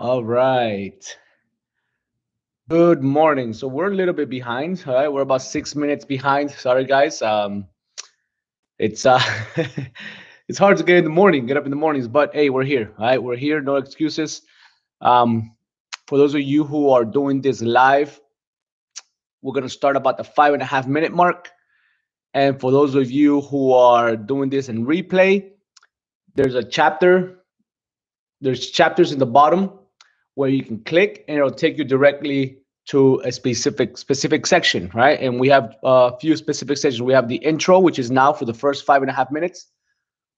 All right. Good morning. So we're a little bit behind. All right, we're about 6 minutes behind. Sorry, guys. It's it's hard to get in the morning, get up in the mornings, but hey, we're here. All right, we're here. No excuses. Um, for those of you who are doing this live, we're gonna start about the 5.5 minute mark. And for those of you who are doing this in replay, there's a chapter. There's chapters in the bottom where you can click and it'll take you directly to a specific section, right? And we have a few specific sections. We have the intro, which is now for the first 5.5 minutes.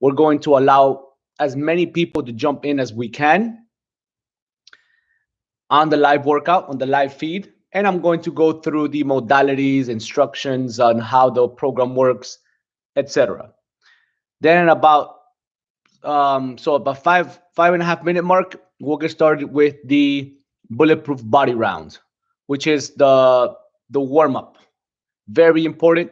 We're going to allow as many people to jump in as we can on the live workout, on the live feed. And I'm going to go through the modalities, instructions on how the program works, etc. Then about 5.5 minute mark, we'll get started with the bulletproof body round, which is the warm up. Very important,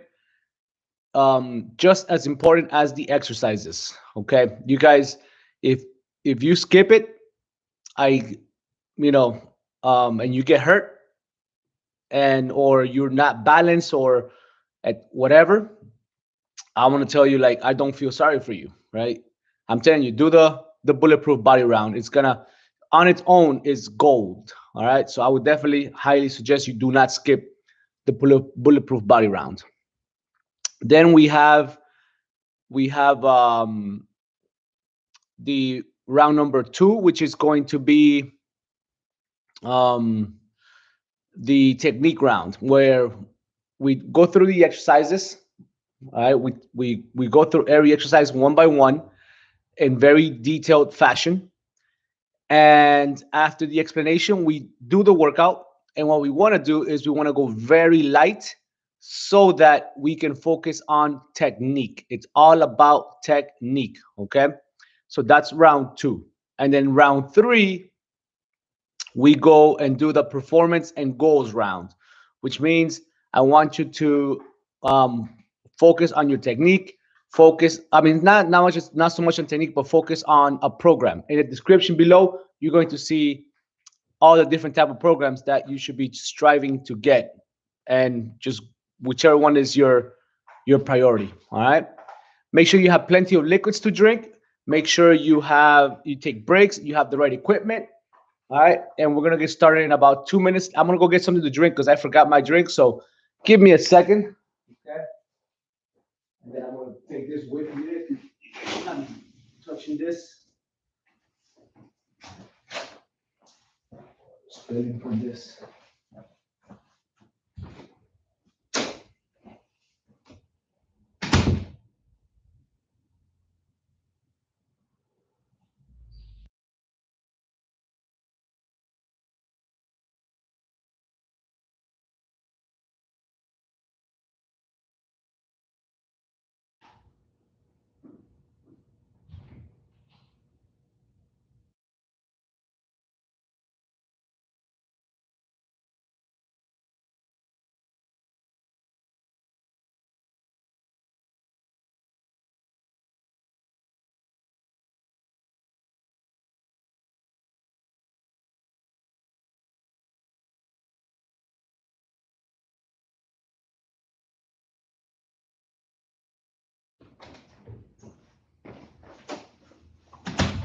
just as important as the exercises. Okay, you guys, if you skip it, I, you know, and you get hurt, and or you're not balanced or at whatever, I want to tell you, like, I don't feel sorry for you, right? I'm telling you, do the bulletproof body round. It's gonna, on its own, is gold. All right. So I would definitely highly suggest you do not skip the bulletproof body round. Then we have the round number 2, which is going to be um, the technique round, where we go through the exercises. All right, we go through every exercise one by one in very detailed fashion. And after the explanation, we do the workout. And what we want to do is we want to go very light so that we can focus on technique. It's all about technique. Okay. So that's round 2. And then round 3, we go and do the performance and goals round, which means I want you to um, focus on your technique. Focus, I mean, not so much on technique, but focus on a program. In the description below, you're going to see all the different type of programs that you should be striving to get, and just whichever one is your priority. All right. Make sure you have plenty of liquids to drink. Make sure you take breaks. You have the right equipment. All right, and we're gonna get started in about 2 minutes. I'm gonna go get something to drink because I forgot my drink. So give me a second. Okay. And then I'm gonna take this with me. I'm touching this. Spilling from this.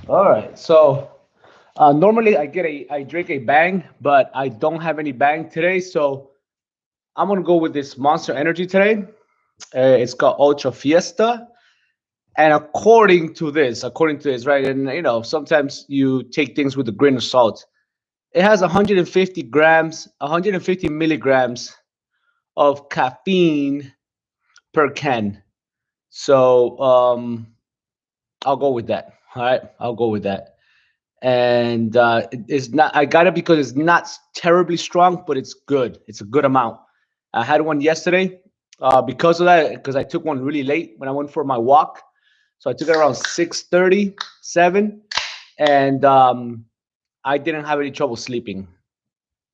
All right. So normally I drink a Bang, but I don't have any Bang today. So I'm gonna go with this Monster Energy today. It's called Ultra Fiesta. And according to this, right? And sometimes you take things with a grain of salt. It has 150 grams, 150 milligrams of caffeine per can. So I'll go with that. All right, I'll go with that. And it's not. I got it because it's not terribly strong, but it's good. It's a good amount. I had one yesterday because of that, because I took one really late when I went for my walk. So I took it around 6:30, 7, and I didn't have any trouble sleeping.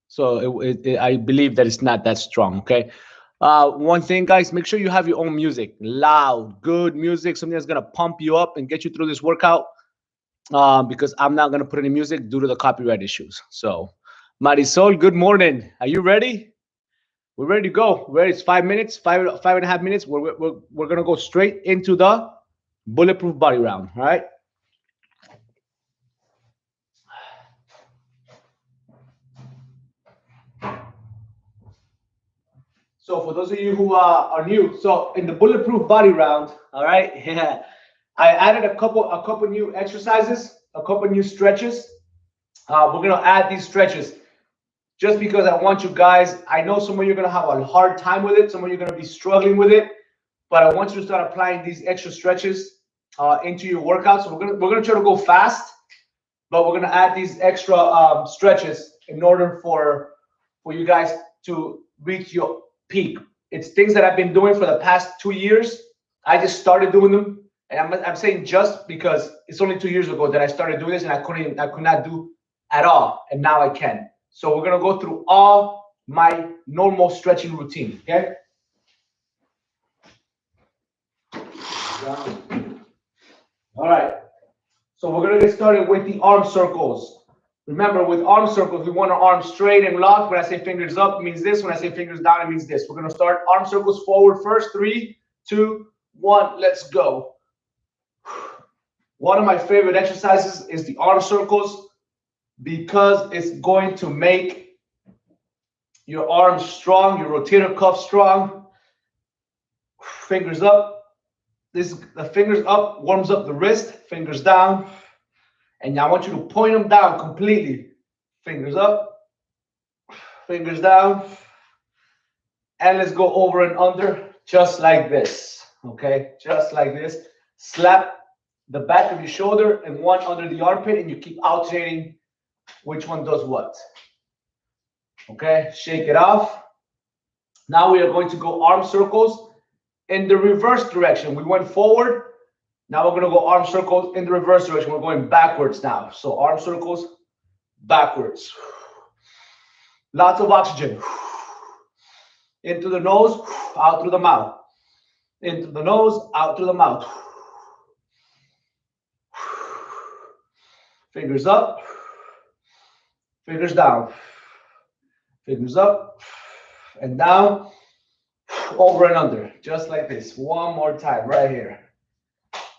So I believe that it's not that strong. Okay. One thing, guys, make sure you have your own music, loud, good music, something that's gonna pump you up and get you through this workout. because I'm not gonna put any music due to the copyright issues. So, Marisol, good morning. Are you ready? We're ready to go. Ready? It's 5 minutes, five and a half minutes. We're gonna go straight into the bulletproof body round. All right. So for those of you who are new, so in the bulletproof body round, all right, yeah, I added a couple new exercises, a couple new stretches. We're gonna add these stretches just because I want you guys. I know some of you are gonna have a hard time with it. Some of you are gonna be struggling with it, but I want you to start applying these extra stretches into your workouts. So we're gonna try to go fast, but we're gonna add these extra stretches in order for you guys to reach your peak. It's things that I've been doing for the past 2 years. I just started doing them, and I'm saying just because it's only 2 years ago that I started doing this, and I could not do at all, and now I can. So we're gonna go through all my normal stretching routine. Okay. All right. So we're gonna get started with the arm circles. Remember, with arm circles, we want our arms straight and locked. When I say fingers up, it means this. When I say fingers down, it means this. We're gonna start arm circles forward first. 3, 2, 1. Let's go. One of my favorite exercises is the arm circles because it's going to make your arms strong, your rotator cuff strong. Fingers up. The fingers up warms up the wrist. Fingers down. And I want you to point them down completely. Fingers up, fingers down. And let's go over and under just like this. Okay, just like this. Slap the back of your shoulder and one under the armpit, and you keep alternating which one does what. Okay, shake it off. Now we are going to go arm circles in the reverse direction. We went forward. Now we're going to go arm circles in the reverse direction. We're going backwards now. So arm circles backwards. Lots of oxygen. Into the nose, out through the mouth. Into the nose, out through the mouth. Fingers up. Fingers down. Fingers up and down. Over and under. Just like this. One more time right here.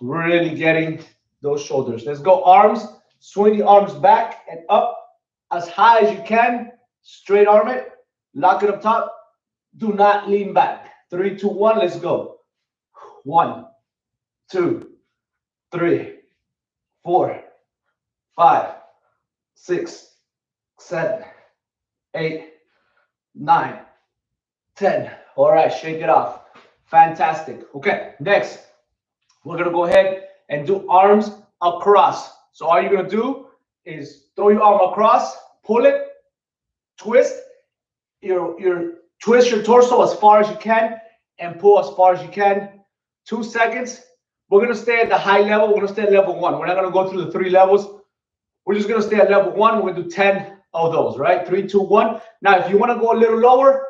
Really getting those shoulders. Let's go arms. Swing the arms back and up as high as you can. Straight arm it. Lock it up top. Do not lean back. 3, 2, 1. Let's go. 1, 2, 3, 4, 5, 6, 7, 8, 9, 10. All right, shake it off. Fantastic. Okay, next. We're going to go ahead and do arms across. So all you're going to do is throw your arm across, pull it, twist, twist your torso as far as you can and pull as far as you can. 2 seconds. We're going to stay at the high level. We're going to stay at level 1. We're not going to go through the 3 levels. We're just going to stay at level 1. We're going to do 10 of those, right? 3, 2, 1. Now, if you want to go a little lower,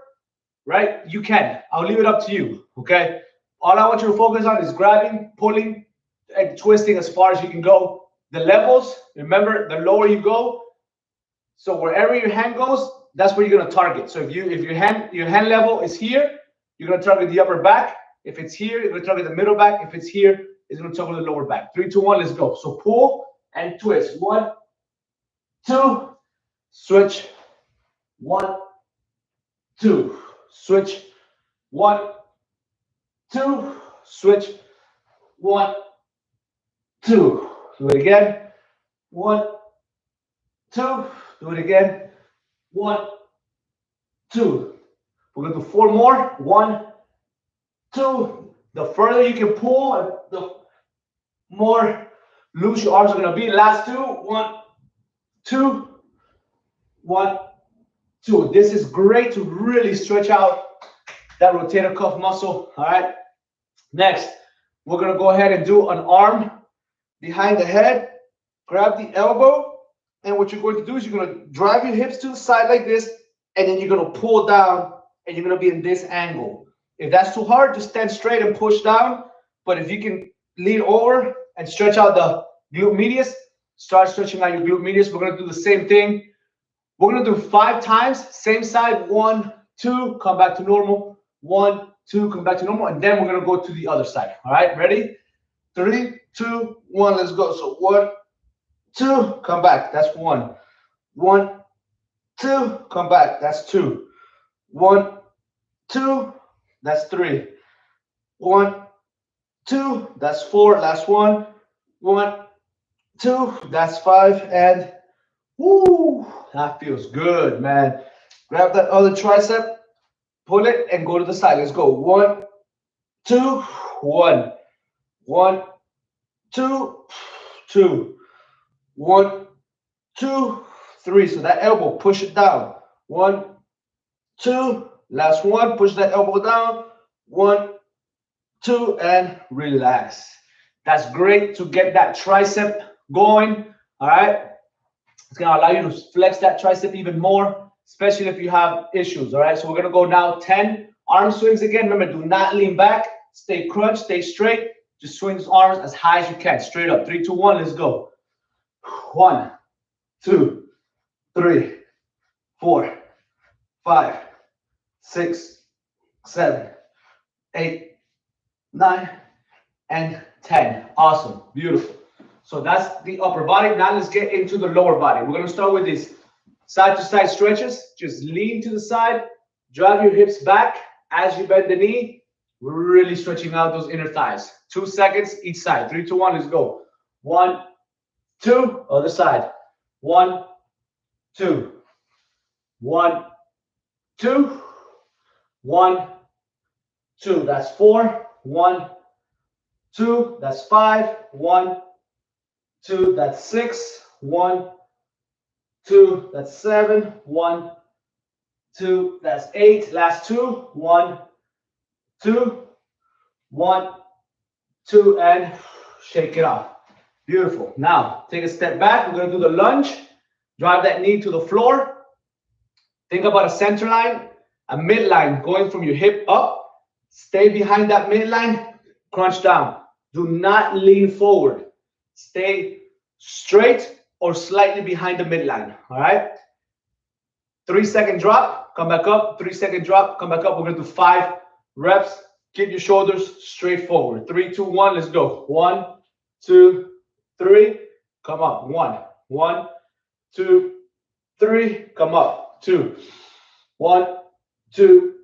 right, you can. I'll leave it up to you, okay? All I want you to focus on is grabbing, pulling, and twisting as far as you can go. The levels, remember, the lower you go, so wherever your hand goes, that's where you're going to target. So if your hand level is here, you're going to target the upper back. If it's here, you're going to target the middle back. If it's here, it's going to target the lower back. 3, 2, 1, let's go. So pull and twist. 1, 2, switch. 1, 2, switch. 1, 2, switch. 1, 2. Do it again. 1, 2. Do it again. 1, 2. We're going to do 4 more. 1, 2. The further you can pull, the more loose your arms are going to be. Last 2. 1, 2. 1, 2. This is great to really stretch out that rotator cuff muscle. All right. Next, we're going to go ahead and do an arm behind the head. Grab the elbow. And what you're going to do is you're going to drive your hips to the side like this. And then you're going to pull down. And you're going to be in this angle. If that's too hard, just stand straight and push down. But if you can lean over and stretch out the glute medius, Start stretching out your glute medius. We're gonna do the same thing. We're gonna do 5 times, same side, 1, 2, come back to normal, 1, 2, come back to normal, and then we're gonna go to the other side. All right, ready? 3, 2, 1, let's go. So 1, 2, come back. That's 1. 1, 2, come back. That's 2. 1, 2, that's 3. 1, 2, that's 4. Last one. 1, 2, that's 5. And woo, that feels good, man. Grab that other tricep, pull it, and go to the side. Let's go. 1, 2, 1. 1, 2, 2. 1, 2, 3. So that elbow, push it down. 1, 2. Last one. Push that elbow down. 1, 2, and relax. That's great to get that tricep going. All right. It's going to allow you to flex that tricep even more, especially if you have issues. All right. So we're going to go now 10 arm swings again. Remember, do not lean back. Stay crunched. Stay straight. Just swing those arms as high as you can. Straight up. 3, 2, 1. Let's go. 1, 2, 3, 4, 5, 6, 7, 8, 9, and 10. Awesome. Beautiful. So that's the upper body. Now let's get into the lower body. We're going to start with these side to side stretches. Just lean to the side. Drive your hips back as you bend the knee. We're really stretching out those inner thighs. 2 seconds each side. 3, 2, 1. Let's go. 1, 2. Other side. 1, 2. 1, 2. 1, 2. That's 4. 1, 2. That's 5. 1, 2. That's 6. 1, 2. That's 7. 1, 2. That's 8. Last 2. 1, 2. 1, 2. And shake it off. Beautiful. Now take a step back. We're going to do the lunge. Drive that knee to the floor. Think about a center line, a midline going from your hip up. Stay behind that midline. Crunch down. Do not lean forward. Stay straight or slightly behind the midline. All right. 3-second drop. Come back up. 3-second drop. Come back up. We're going to do 5 reps. Keep your shoulders straight forward. 3, 2, 1. Let's go. 1, 2, 3. Come up. 1, 1, 2, 3. Come up. 2, 1, 2,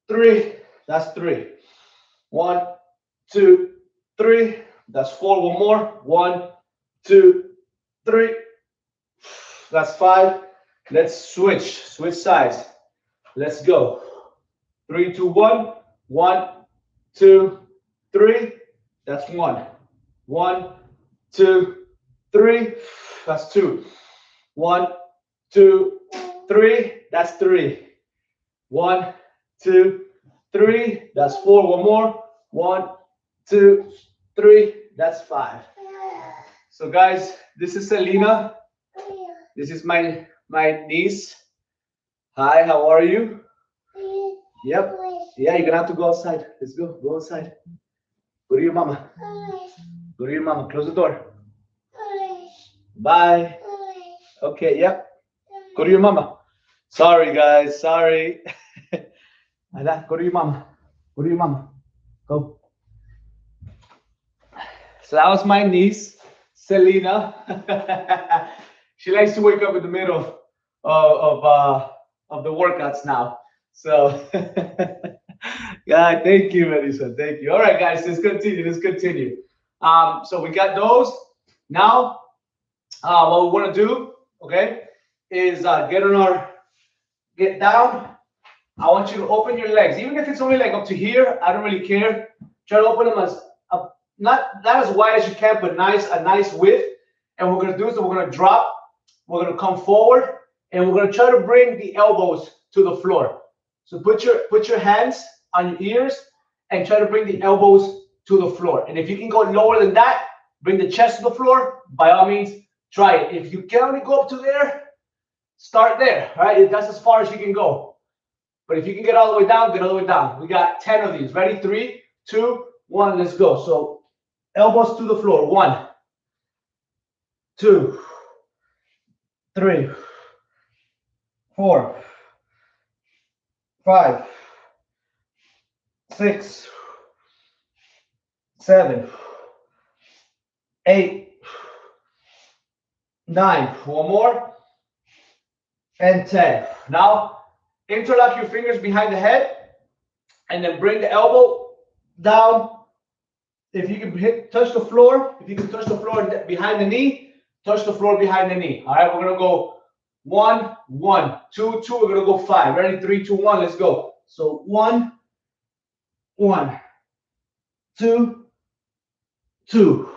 3. That's 3. 1, 2, 3. That's 4. One more. 1, 2, 3. That's 5. Let's switch. Switch sides. Let's go. 3, 2, 1. 1, 2, 3. That's 1. 1, 2, 3. That's 2. 1, 2, 3. That's 3. 1, 2, 3. That's 4. One more. 1, 2, 3. That's 5. So guys, this is Selena. This is my niece. Hi, how are you? Yep. Yeah, you're gonna have to go outside. Let's go. Go outside. Go to your mama. Go to your mama. Close the door. Bye. Okay, yep. Go to your mama. Sorry, guys. Sorry. Go to your mama. Go to your mama. Go. So that was my niece, Selena. She likes to wake up in the middle of the workouts now. So, yeah, thank you, Melissa. Thank you. All right, guys, let's continue. Let's continue. So we got those. Now, what we want to do, okay, is get down. I want you to open your legs, even if it's only like up to here. I don't really care. Try to open them as not as wide as you can, but a nice width. And what we're gonna do is we're gonna drop. We're gonna come forward, and we're gonna try to bring the elbows to the floor. So put your hands on your ears and try to bring the elbows to the floor. And if you can go lower than that, bring the chest to the floor. By all means, try it. If you can only go up to there, start there. All right, that's as far as you can go. But if you can get all the way down, get all the way down. We got 10 of these. Ready? 3, 2, 1. Let's go. So elbows to the floor. 1, 2, 3, 4, 5, 6, 7, 8, 9. One more. And 10. Now, interlock your fingers behind the head and then bring the elbow down. If you can touch the floor, if you can touch the floor behind the knee, touch the floor behind the knee. All right, we're going to go 1, 1, 2, 2. We're going to go 5. Ready? 3, 2, 1. Let's go. So 1, 1, 2, 2,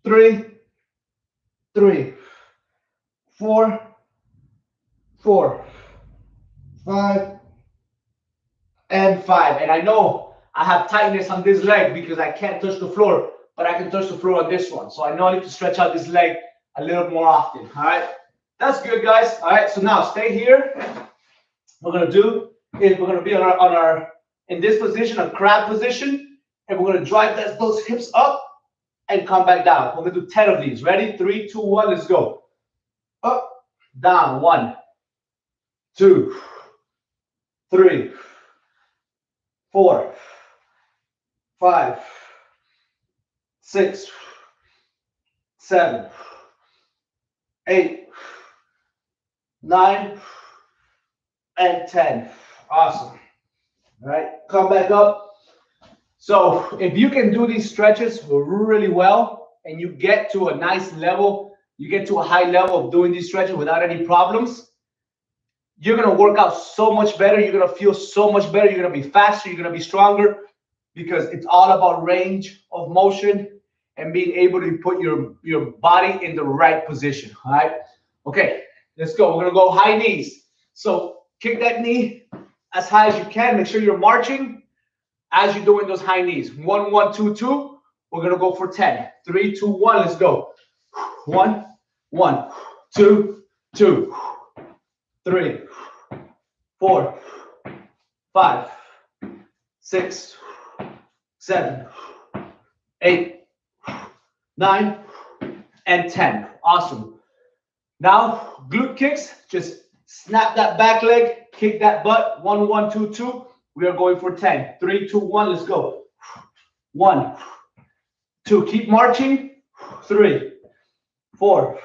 3, 3, 4, 4, 5, and 5. And I know I have tightness on this leg because I can't touch the floor, but I can touch the floor on this one. So I know I need to stretch out this leg a little more often. All right, that's good, guys. All right, so now stay here. What we're gonna do is we're gonna be on our in this position, a crab position, and we're gonna drive those hips up and come back down. We're gonna do 10 of these. Ready? 3, 2, 1. Let's go. Up, down. 1, 2, 3, 4, 5, 6, 7, 8, 9, and 10. Awesome. All right, come back up. So if you can do these stretches really well and you get to a nice level, you get to a high level of doing these stretches without any problems, you're going to work out so much better. You're going to feel so much better. You're going to be faster. You're going to be stronger because it's all about range of motion and being able to put your body in the right position. All right. Okay, let's go. We're going to go high knees. So kick that knee as high as you can. Make sure you're marching as you're doing those high knees. 1, 1, 2, 2. We're going to go for 10. 3, 2, 1. Let's go. 1, 1, 2, 2. 3, 4, 5, 6, 7, 8, 9, and 10. Awesome. Now, glute kicks. Just snap that back leg, kick that butt. 1, 1, 2, 2. We are going for 10. 3, 2, 1. Let's go. 1, 2. Keep marching. 3, 4,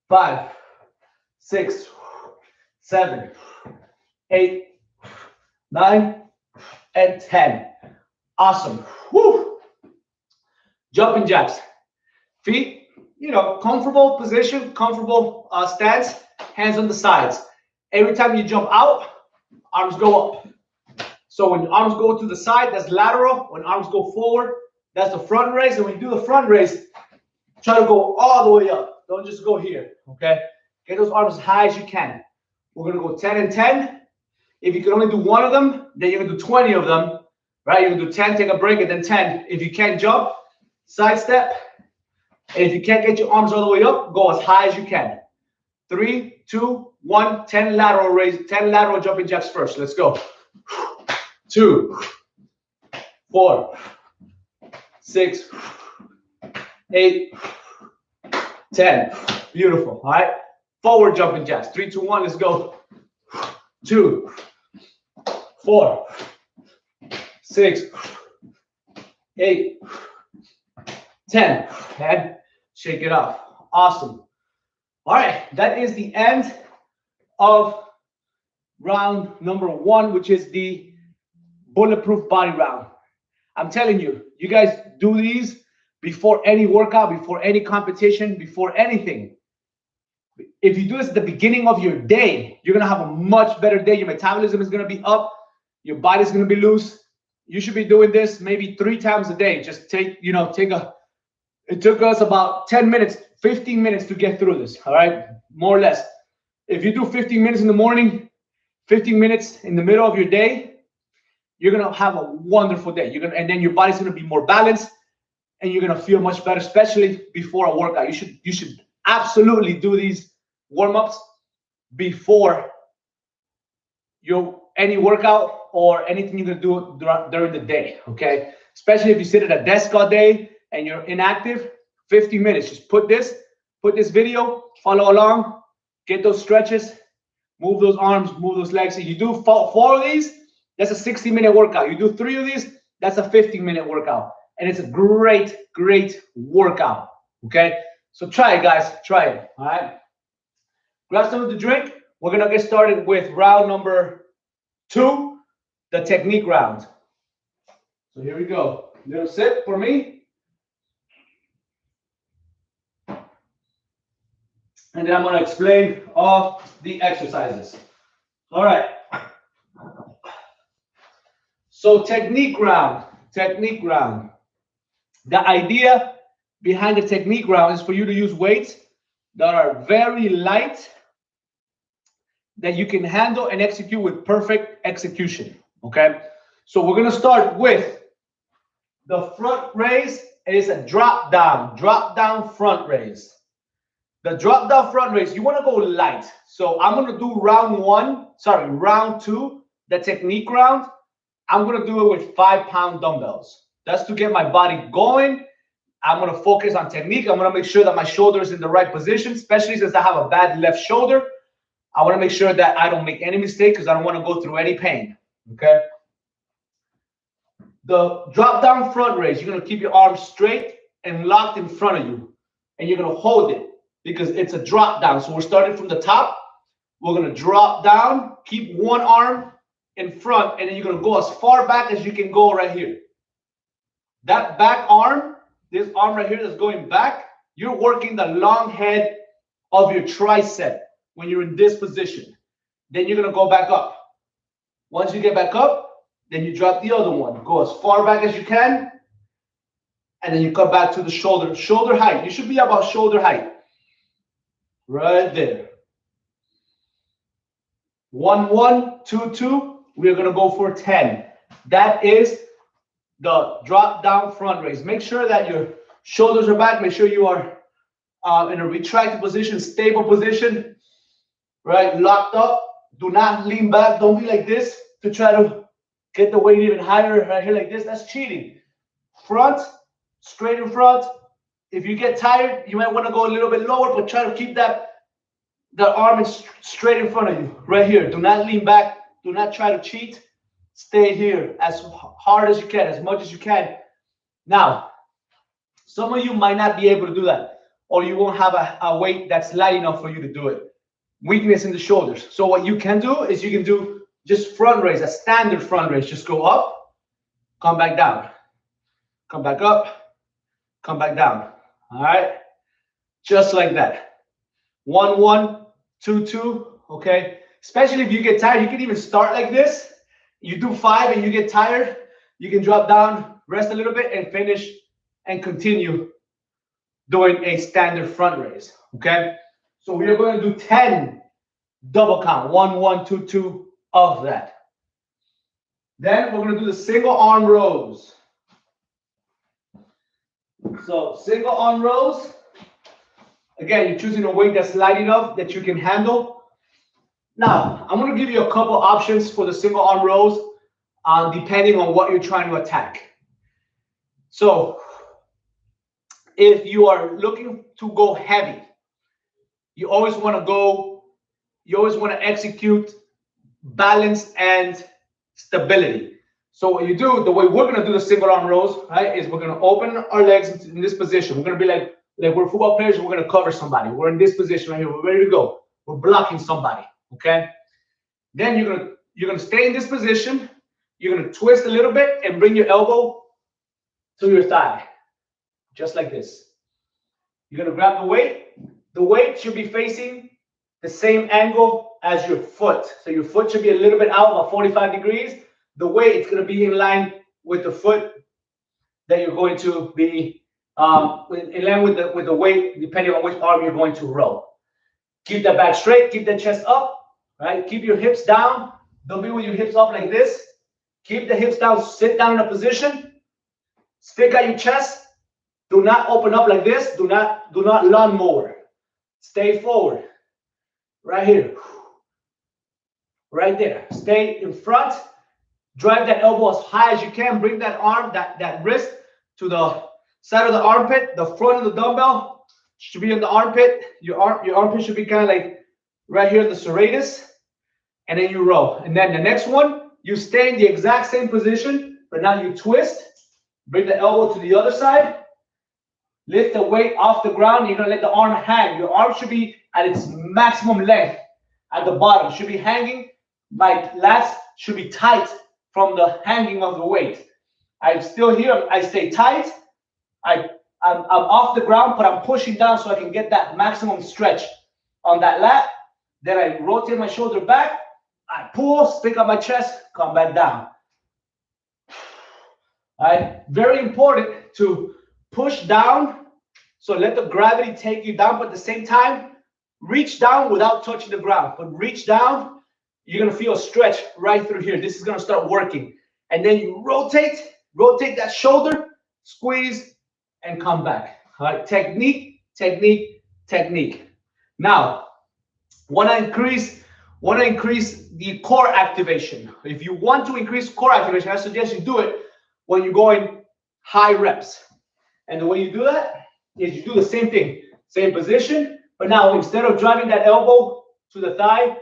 5, 6, 7, 8, 9, and 10. Awesome. Woo. Jumping jacks. Feet, comfortable position, comfortable stance, hands on the sides. Every time you jump out, arms go up. So when arms go to the side, that's lateral. When arms go forward, that's the front raise. And when you do the front raise, try to go all the way up. Don't just go here, okay? Get those arms as high as you can. We're going to go 10 and 10. If you can only do one of them, then you're going to do 20 of them, right? You're going to do 10, take a break, and then 10. If you can't jump, side step. And if you can't get your arms all the way up, go as high as you can. 3, 2, 1, 10 lateral raise, 10 lateral jumping jacks first. Let's go. 2, 4, 6, 8, 10. Beautiful. All right. Forward jumping jacks. 3, 2, 1. Let's go. 2, 4, 6, 8, 10. And shake it off. Awesome. All right. That is the end of round number 1, which is the bulletproof body round. I'm telling you, you guys do these before any workout, before any competition, before anything. If you do this at the beginning of your day, you're going to have a much better day. Your metabolism is going to be up. Your body's going to be loose. You should be doing this maybe 3 times a day. Just it took us about 10 minutes, 15 minutes to get through this. All right. More or less. If you do 15 minutes in the morning, 15 minutes in the middle of your day, you're going to have a wonderful day. And then your body's going to be more balanced and you're going to feel much better, especially before a workout. You should absolutely do these warm-ups before any workout or anything you're going to do during the day, okay? Especially if you sit at a desk all day and you're inactive, 50 minutes. Just put this video, follow along, Get those stretches, move those arms, move those legs. If you do four of these, that's a 60-minute workout. You do 3 of these, that's a 15-minute workout. And it's a great, great workout. Okay? So try it, guys. Try it. All right? Grab something to drink. We're going to get started with round number 2, the technique round. So here we go. Little sip for me. And then I'm going to explain all the exercises. All right. So technique round. Technique round. The idea behind the technique round is for you to use weights that are very light, that you can handle and execute with perfect execution. Okay? So we're going to start with the front raise. It is a drop down front raise. The drop down front raise, you want to go light. So I'm going to do round 2, the technique round. I'm going to do it with 5-pound dumbbells. That's to get my body going. I'm going to focus on technique. I'm going to make sure that my shoulder is in the right position, especially since I have a bad left shoulder. I want to make sure that I don't make any mistake because I don't want to go through any pain. Okay? The drop down front raise, you're going to keep your arms straight and locked in front of you. And you're going to hold it because it's a drop down. So we're starting from the top. We're going to drop down, keep one arm in front, and then you're going to go as far back as you can go right here. That back arm, this arm right here that's going back, you're working the long head of your tricep when you're in this position. Then you're going to go back up. Once you get back up, then you drop the other one. Go as far back as you can, and then you come back to the shoulder height. You should be about shoulder height. Right there. 1, 1, 2, 2. We're going to go for 10. That is the drop down front raise. Make sure that your shoulders are back. Make sure you are in a retracted position, stable position, right? Locked up. Do not lean back. Don't be like this to try to get the weight even higher right here like this. That's cheating. Front, straight in front. If you get tired, you might want to go a little bit lower, but try to keep the arm straight in front of you, right here. Do not lean back. Do not try to cheat. Stay here as hard as you can, as much as you can. Now, some of you might not be able to do that, or you won't have a weight that's light enough for you to do it. Weakness in the shoulders. So what you can do is you can do just front raise, a standard front raise. Just go up, come back down, come back up, come back down. All right, just like that. 1, 1, 2, 2. Okay. Especially if you get tired, you can even start like this. You do 5 and you get tired, you can drop down, rest a little bit, and finish and continue doing a standard front raise. Okay. So we are going to do 10 double count. 1, 1, 2, 2 of that. Then we're going to do the single arm rows. So single arm rows. Again, you're choosing a weight that's light enough that you can handle. Now, I'm going to give you a couple options for the single arm rows, depending on what you're trying to attack. So, if you are looking to go heavy, you always want to execute balance and stability. So what you do, the way we're going to do the single arm rows, right, is we're going to open our legs in this position. We're going to be like we're football players, and we're going to cover somebody. We're in this position right here. We're ready to go. We're blocking somebody. Okay. Then you're gonna stay in this position. You're gonna twist a little bit and bring your elbow to your thigh, just like this. You're gonna grab the weight. The weight should be facing the same angle as your foot. So your foot should be a little bit out, about 45 degrees. The weight is gonna be in line with the foot that you're going to be in line with the weight, depending on which arm you're going to row. Keep that back straight. Keep that chest up. Right? Keep your hips down. Don't be with your hips up like this. Keep the hips down. Sit down in a position. Stick out your chest. Do not open up like this. Do not lawnmower. Stay forward. Right here. Right there. Stay in front. Drive that elbow as high as you can. Bring that arm, that wrist to the side of the armpit. The front of the dumbbell should be in the armpit. Your armpit should be kind of like right here, the serratus, and then you row. And then the next one, you stay in the exact same position, but now you twist, bring the elbow to the other side, lift the weight off the ground. You're gonna let the arm hang. Your arm should be at its maximum length at the bottom. It should be hanging. My lats should be tight from the hanging of the weight. I'm still here. I stay tight. I'm off the ground, but I'm pushing down so I can get that maximum stretch on that lat. Then I rotate my shoulder back. I pull, stick up my chest, come back down. All right, very important to push down. So let the gravity take you down, but at the same time, reach down without touching the ground. But reach down, you're gonna feel a stretch right through here. This is gonna start working. And then you rotate that shoulder, squeeze, and come back. All right, technique, technique, technique. Now, wanna increase the core activation. If you want to increase core activation, I suggest you do it when you're going high reps. And the way you do that is you do the same thing, same position, but now instead of driving that elbow to the thigh,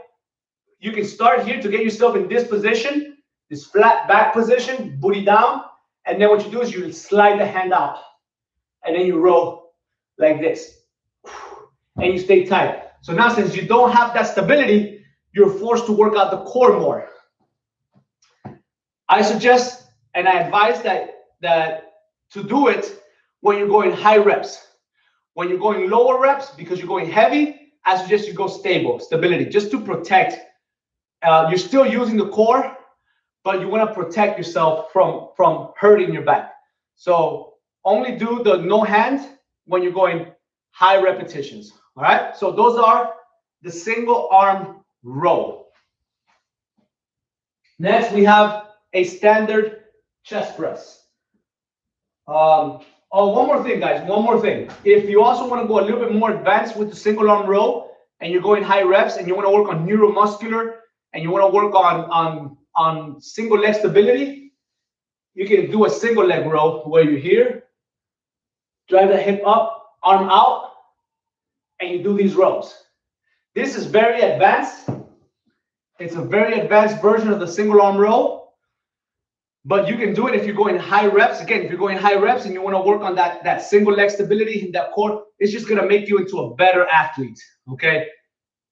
you can start here to get yourself in this position, this flat back position, booty down, and then what you do is you slide the hand out, and then you roll like this, and you stay tight. So now since you don't have that stability, you're forced to work out the core more. I suggest and I advise that to do it when you're going high reps. When you're going lower reps, because you're going heavy, I suggest you go stability, just to protect. You're still using the core, but you want to protect yourself from hurting your back. So only do the no hand when you're going high repetitions. All right. So those are the single arm row. Next, we have a standard chest press. Oh, one more thing, guys. One more thing. If you also want to go a little bit more advanced with the single arm row, and you're going high reps, and you want to work on neuromuscular, and you want to work on single leg stability, you can do a single leg row where you're here, drive the hip up, arm out, and you do these rows. This is very advanced. It's a very advanced version of the single arm row, but you can do it if you're going high reps. Again, if you're going high reps and you want to work on that single leg stability in that core, it's just going to make you into a better athlete. Okay,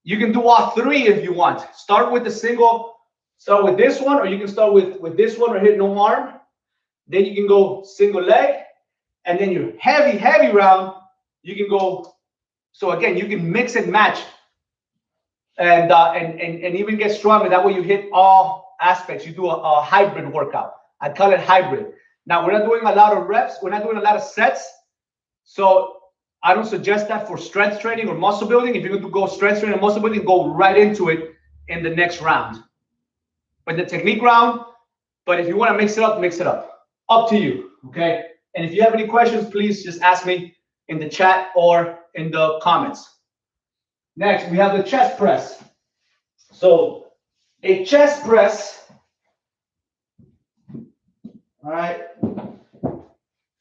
you can do all three if you want. Start with the single, start with this one, or you can start with this one or hit no arm. Then you can go single leg, and then your heavy round, you can go. So again, you can mix and match, and even get stronger. That way you hit all aspects. You do a hybrid workout. I call it hybrid. Now, we're not doing a lot of reps. We're not doing a lot of sets. So I don't suggest that for strength training or muscle building. If you're going to go strength training or muscle building, go right into it in the next round. But the technique round, but if you want to mix it up, mix it up. Up to you, okay? And if you have any questions, please just ask me in the chat or in the comments. Next, we have the chest press. So a chest press, all right.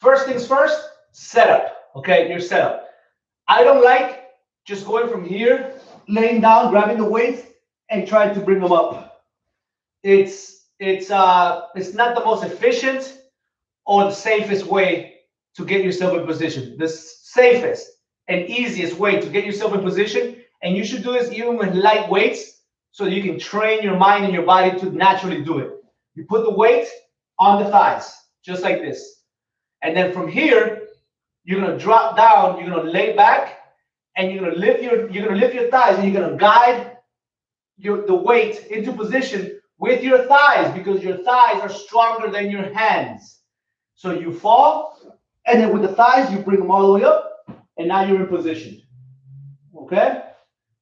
First things first, setup, okay, your setup. I don't like just going from here, laying down, grabbing the weights, and trying to bring them up. It's not the most efficient or the safest way to get yourself in position. The safest and easiest way to get yourself in position, and you should do this even with light weights, so you can train your mind and your body to naturally do it. You put the weight on the thighs, just like this. And then from here, you're gonna drop down, you're gonna lay back, and you're gonna lift your thighs, and you're gonna guide the weight into position with your thighs, because your thighs are stronger than your hands. So you fall, and then with the thighs, you bring them all the way up, and now you're in position. Okay?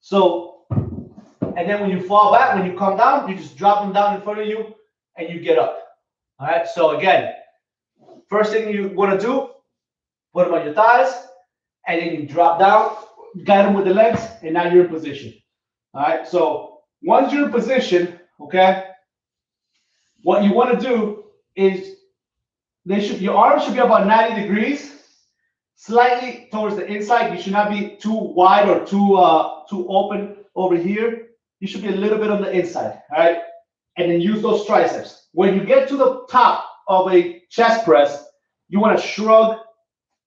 So, and then when you fall back, when you come down, you just drop them down in front of you, and you get up. All right? So again, first thing you want to do, put them on your thighs, and then you drop down, guide them with the legs, and now you're in position. All right? So once you're in position, okay, what you want to do is your arms should be about 90 degrees, slightly towards the inside. You should not be too wide or too not too open over here. You should be a little bit on the inside, all right? And then use those triceps. When you get to the top of a chest press, you want to shrug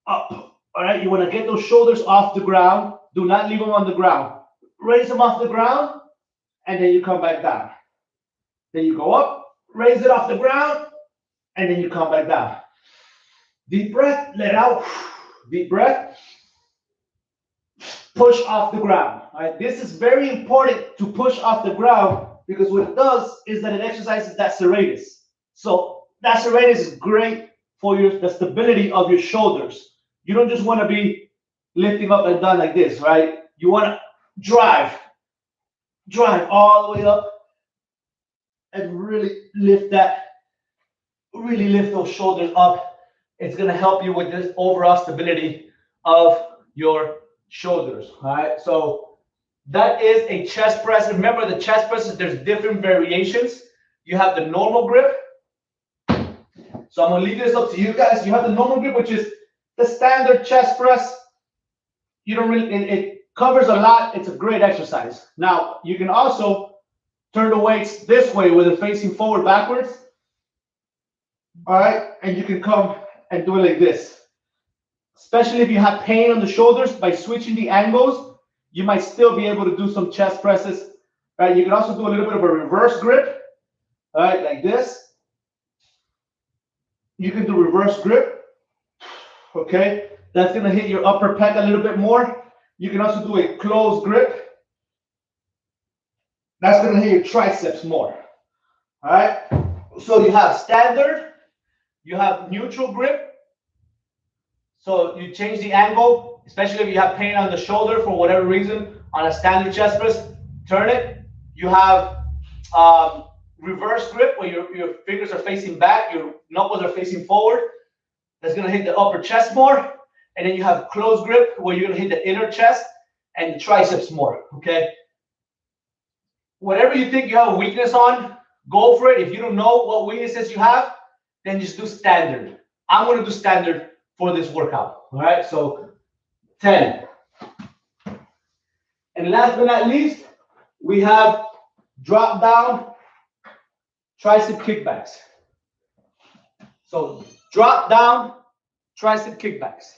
up, all right? You want to get those shoulders off the ground. Do not leave them on the ground. Raise them off the ground, and then you come back down. Then you go up, raise it off the ground, and then you come back down. Deep breath, let out. Deep breath. Push off the ground. All right? This is very important to push off the ground because what it does is that it exercises that serratus. So that serratus is great for the stability of your shoulders. You don't just want to be lifting up and down like this, right? You want to drive all the way up and really lift those shoulders up. It's going to help you with this overall stability of your shoulders. All right, so that is a chest press. Remember, the chest presses, there's different variations. You have the normal grip. So I'm going to leave this up to you guys. You have the normal grip, which is the standard chest press. You don't really, it covers a lot. It's a great exercise. Now, you can also turn the weights this way with it facing forward backwards. All right, and you can come and do it like this. Especially if you have pain on the shoulders, by switching the angles, you might still be able to do some chest presses. Right? You can also do a little bit of a reverse grip, all right, like this. You can do reverse grip, okay? That's gonna hit your upper pec a little bit more. You can also do a closed grip. That's gonna hit your triceps more, all right? So you have standard, you have neutral grip. So you change the angle, especially if you have pain on the shoulder for whatever reason, on a standard chest press, turn it. You have reverse grip where your fingers are facing back, your knuckles are facing forward. That's gonna hit the upper chest more. And then you have closed grip where you're gonna hit the inner chest and the triceps more, okay? Whatever you think you have a weakness on, go for it. If you don't know what weaknesses you have, then just do standard. I'm gonna do standard for this workout, all right? So 10. And last but not least, we have drop down tricep kickbacks. So drop down tricep kickbacks.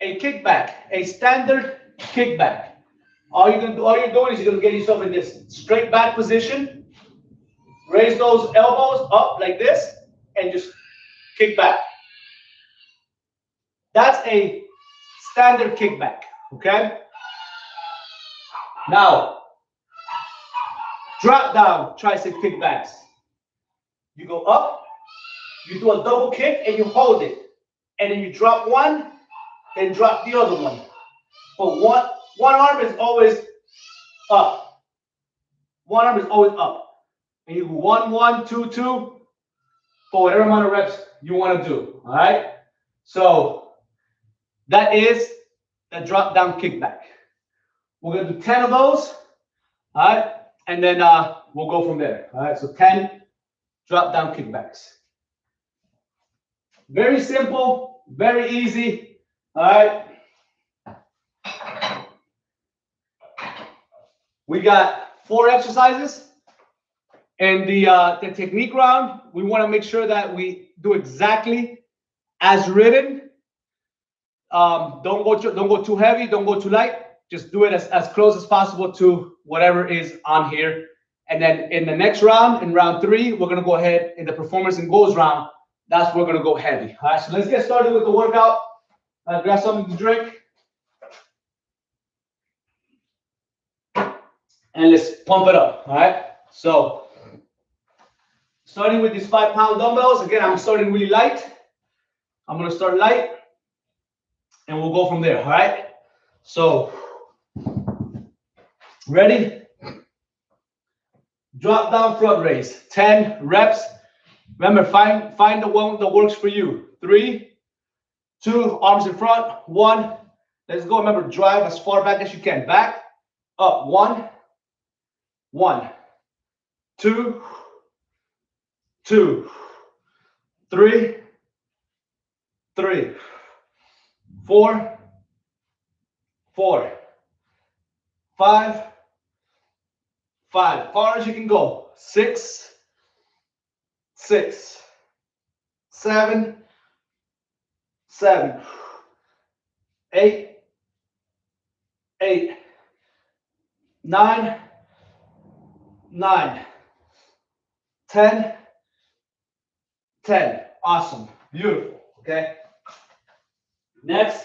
A kickback, a standard kickback. All you're doing is you're gonna get yourself in this straight back position, raise those elbows up like this, and just kick back. That's a standard kickback, okay? Now, drop down tricep kickbacks. You go up, you do a double kick, and you hold it. And then you drop one, then drop the other one. But one arm is always up. One arm is always up. And you go 1, 1, 2, 2, for whatever amount of reps you want to do, all right? So that is the drop down kickback. We're gonna do 10 of those, all right? And then we'll go from there, all right? So 10 drop down kickbacks. Very simple, very easy, all right? We got 4 exercises. And the technique round, we want to make sure that we do exactly as written. Don't go too heavy, don't go too light. Just do it as close as possible to whatever is on here. And then in the next round, in round 3, we're gonna go ahead in the performance and goals round. That's where we're gonna go heavy. All right, so let's get started with the workout. Grab something to drink. And let's pump it up, all right? So, starting with these 5-pound dumbbells. Again, I'm starting really light. I'm gonna start light. And we'll go from there, all right? So, ready? Drop down front raise, 10 reps. Remember, find the one that works for you. 3, 2, arms in front, 1. Let's go. Remember, drive as far back as you can. Back, up, 1, 1, 2, 2, 3, 3, 4, 4, 5, 5. Far as you can go. 6, 6, 7, 7, 8, 8, 9, 9, 10, 10. Awesome. Beautiful. Okay. Next,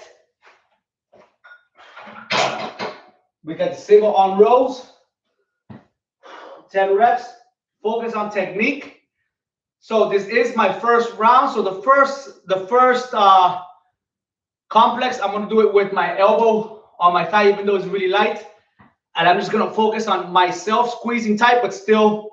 we got the single arm rows. 10 reps. Focus on technique. So this is my first round. So the first complex, I'm going to do it with my elbow on my thigh, even though it's really light. And I'm just going to focus on myself squeezing tight, but still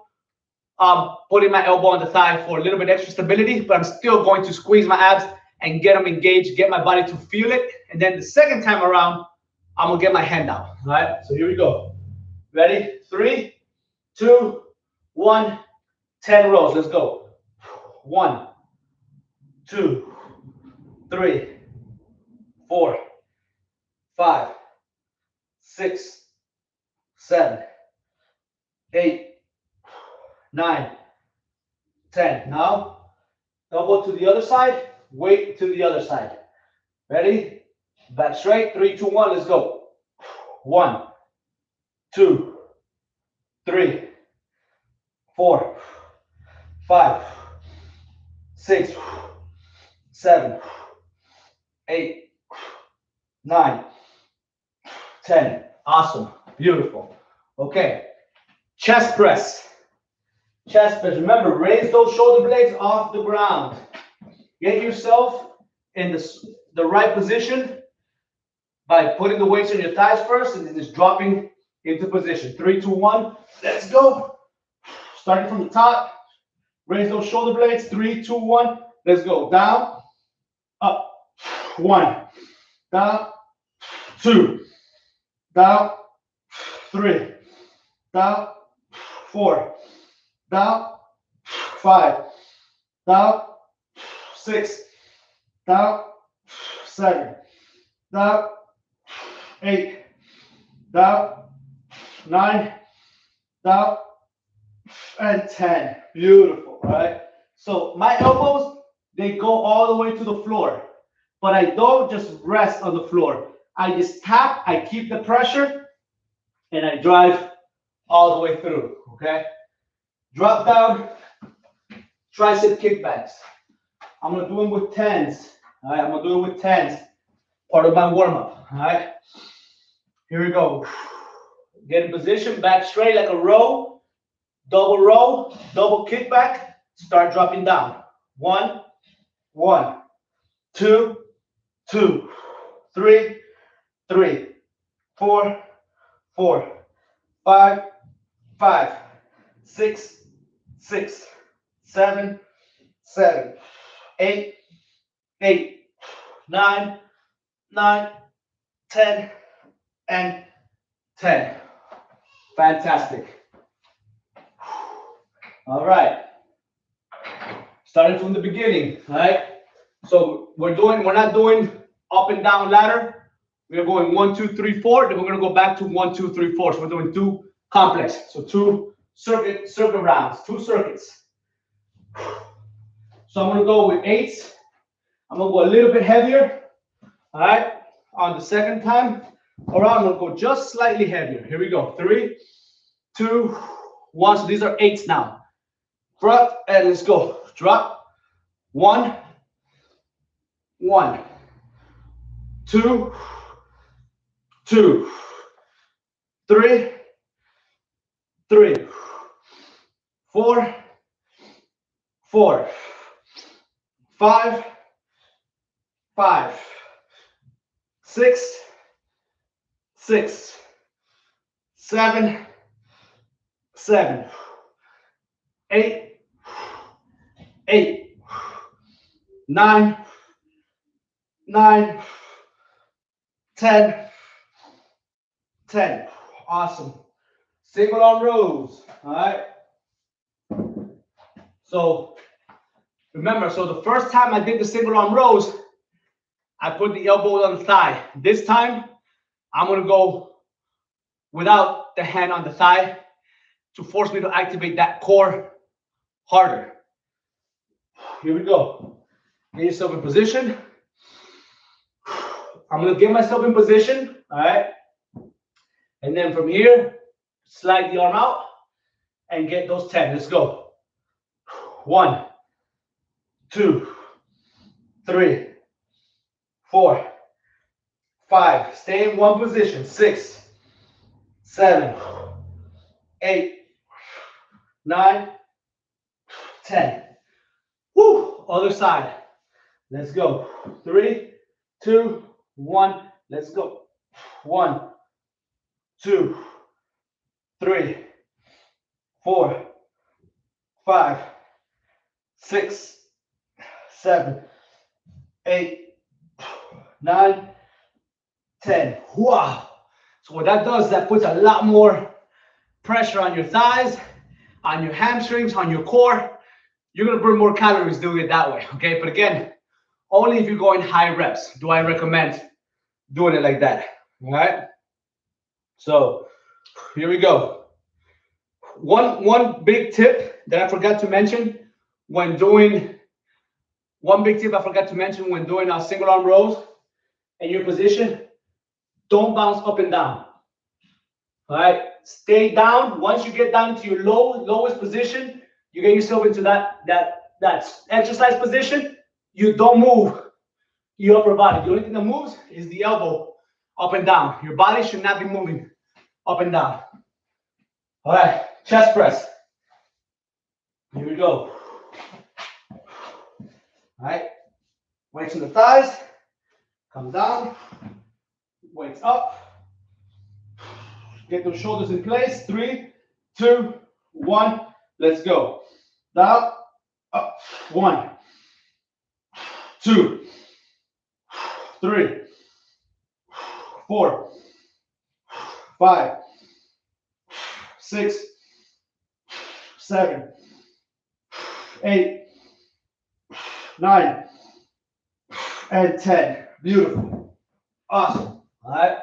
putting my elbow on the thigh for a little bit extra stability. But I'm still going to squeeze my abs and get them engaged, get my body to feel it. And then the second time around, I'm going to get my hand out. All right, so here we go. Ready? 3, 2, 1. 10 rows. Let's go. 1, 2, 3, 4, 5, 6, 7, 8, 9, 10. Now, elbow to the other side, weight to the other side. Ready? Back straight. 3, 2, 1. Let's go. 1, 2, 3, 4, 5, 6, 7, 8, 9, 10. Awesome. Beautiful. Okay. Chest press. Chest press. Remember, raise those shoulder blades off the ground. Get yourself in the right position by putting the weights on your thighs first and then just dropping into position. 3, 2, 1. Let's go. Starting from the top. Raise those shoulder blades. 3, 2, 1. Let's go. Down. Up. 1. Down. 2. Down. 3. Down. 4. Down. 5. Down. 6. Down. 7. Down. 8. Down. 9. Down. And 10. Beautiful. All right. So my elbows, they go all the way to the floor. But I don't just rest on the floor. I just tap, I keep the pressure, and I drive all the way through. Okay? Drop down, tricep kickbacks. I'm going to do them with 10s. All right? I'm going to do it with 10s. Part of my warm-up. All right? Here we go. Get in position, back straight like a row, double kickback. Start dropping down. 1, 1, 2, 2, 3, 3, 4, 4, 5, 5, 6, 6, 7, 7, 8, 8, 9, 9, 10, and 10. Fantastic. All right. Starting from the beginning, all right? So we're not doing up and down ladder. We're going 1, 2, 3, 4. Then we're going to go back to 1, 2, 3, 4. So we're doing 2 complex. So 2 circuit rounds, 2 circuits. So I'm going to go with 8s. I'm going to go a little bit heavier. All right. On the second time around, I'm going to go just slightly heavier. Here we go. 3, 2, 1. So these are 8s now. Front and let's go. Drop. 1, 1, 2, 2, 3, 3, 4, 4, 5, 5, 6, 6, 7, 7, 8, 8, 9, 9, 10, 10. Awesome. Single arm rows. All right. So remember, so the first time I did the single arm rows, I put the elbow on the thigh. This time, I'm going to go without the hand on the thigh to force me to activate that core harder. Here we go. Get yourself in position. I'm going to get myself in position. All right. And then from here, slide the arm out and get those 10. Let's go. 1, 2, 3, 4, 5. Stay in one position. 6, 7, 8, 9, 10. Woo! Other side. Let's go. 3, 2, 1. Let's go. 1, 2, 3, 4, 5, 6, 7, 8, 9, 10. Wow. So what that does, that puts a lot more pressure on your thighs, on your hamstrings, on your core. You're going to burn more calories doing it that way, okay? But again, only if you're going high reps do I recommend doing it like that, all right? So here we go. One big tip that I forgot to mention when doing, single arm rows in your position, don't bounce up and down, all right? Stay down. Once you get down to your lowest position, you get yourself into that exercise position, you don't move your upper body. The only thing that moves is the elbow up and down. Your body should not be moving up and down. All right, chest press. Here we go. All right, weights in the thighs, come down, weights up. Get those shoulders in place. 3, 2, 1, let's go. Down, up, 1, 2, 3, 4, 5, 6, 7, 8, 9, and 10. Beautiful. Awesome. All right.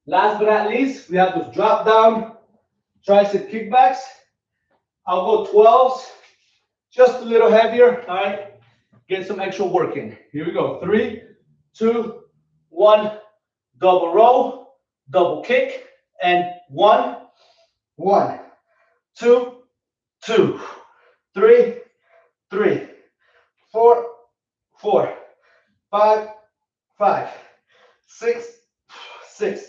Last but not least, we have those drop down tricep kickbacks. I'll go 12s, just a little heavier. All right. Get some extra work in. Here we go. 3, 2, 1. Double row, double kick, and 1, 1, 2, 2, 3, 3, 4, 4, 5, 5, 6, 6,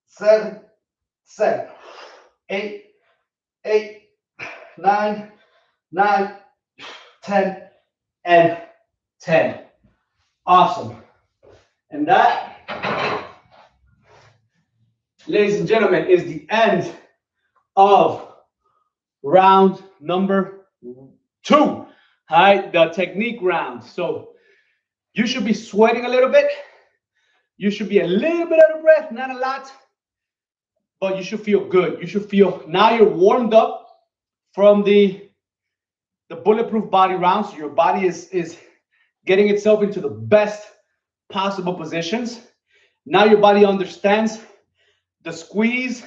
7, 7, 8, 8, 9, 9, 10, and 10. Awesome. And that, ladies and gentlemen, is the end of round number 2. All right, the technique round. So you should be sweating a little bit. You should be a little bit out of breath, not a lot, but you should feel good. You should feel, now you're warmed up from the bulletproof body round. So your body is getting itself into the best possible positions. Now your body understands the squeeze,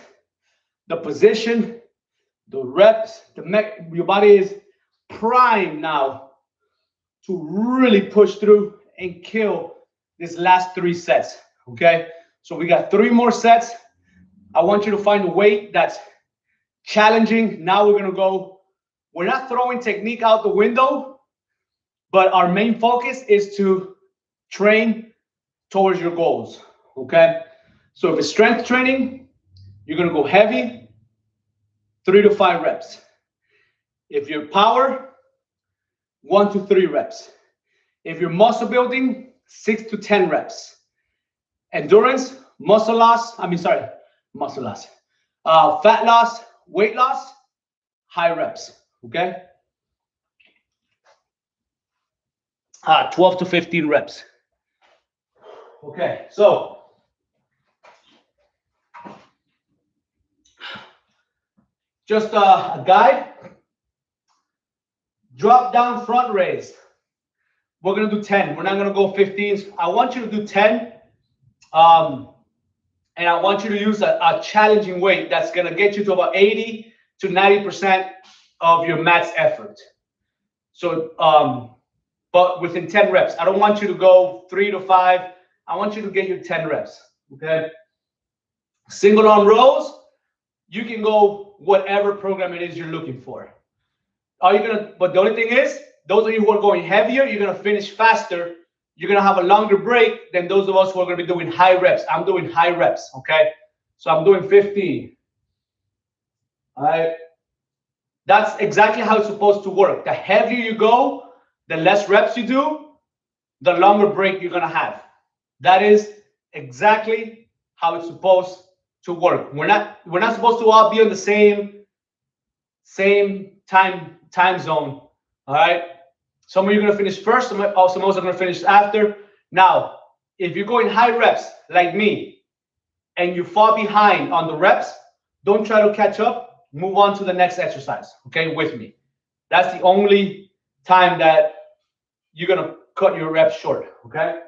the position, the reps, your body is primed now to really push through and kill this last 3 sets, okay? So we got 3 more sets. I want you to find a weight that's challenging. Now we're gonna go, we're not throwing technique out the window, but our main focus is to train towards your goals, okay? So if it's strength training, you're gonna go heavy, 3 to 5 reps. If you're power, 1 to 3 reps. If you're muscle building, 6 to 10 reps. Endurance, fat loss, weight loss, high reps, okay? 12 to 15 reps. Okay, so just a guide. Drop down front raise. We're gonna do 10. We're not gonna go 15s. I want you to do 10. And and I want you to use a challenging weight that's gonna get you to about 80 to 90% of your max effort. So, but within 10 reps. I don't want you to go 3 to 5. I want you to get your 10 reps, okay? Single arm rows, you can go whatever program it is you're looking for. But the only thing is, those of you who are going heavier, you're gonna finish faster. You're gonna have a longer break than those of us who are gonna be doing high reps. I'm doing high reps, okay? So I'm doing 15. All right. That's exactly how it's supposed to work. The heavier you go, the less reps you do, the longer break you're gonna have. That is exactly how it's supposed to work. We're not supposed to all be on the same time zone. All right. Some of you are gonna finish first, some of us are gonna finish after. Now, if you're going high reps like me and you fall behind on the reps, don't try to catch up. Move on to the next exercise. Okay, with me. That's the only time that you're gonna cut your reps short. Okay.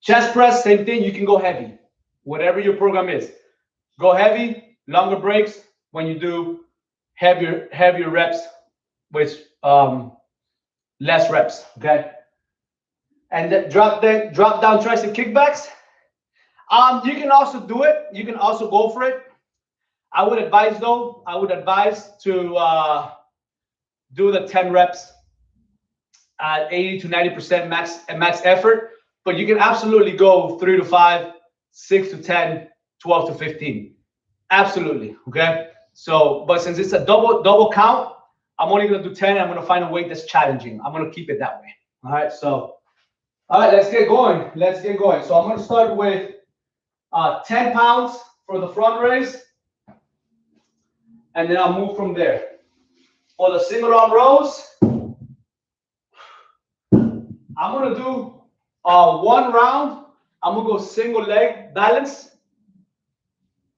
Chest press, same thing. You can go heavy, whatever your program is. Go heavy, longer breaks when you do heavier reps with less reps. Okay. And then drop down tricep kickbacks. You can also do it. You can also go for it. I would advise to do the 10 reps at 80 to 90% max effort. But you can absolutely go 3 to 5, 6 to 10, 12 to 15. Absolutely. Okay. So, but since it's a double count, I'm only gonna do 10. I'm gonna find a weight that's challenging. I'm gonna keep it that way. All right. So, all right, let's get going. So I'm gonna start with 10 pounds for the front raise, and then I'll move from there. For the single arm rows, I'm gonna do one round. I'm gonna go single leg balance,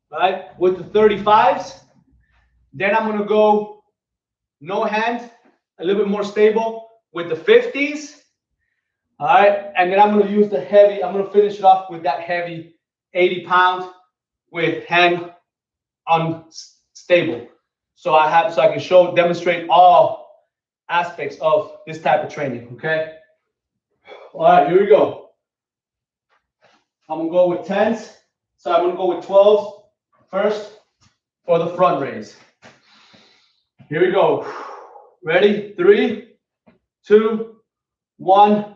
right, with the 35s. Then I'm gonna go no hand, a little bit more stable with the 50s. All right, and then I'm gonna use the heavy. I'm gonna finish it off with that heavy 80 pounds with hand unstable. So I can demonstrate all aspects of this type of training. Okay. All right, here we go. I'm gonna go with 10s. So I'm gonna go with 12s first for the front raise. Here we go. Ready? 3, 2, 1.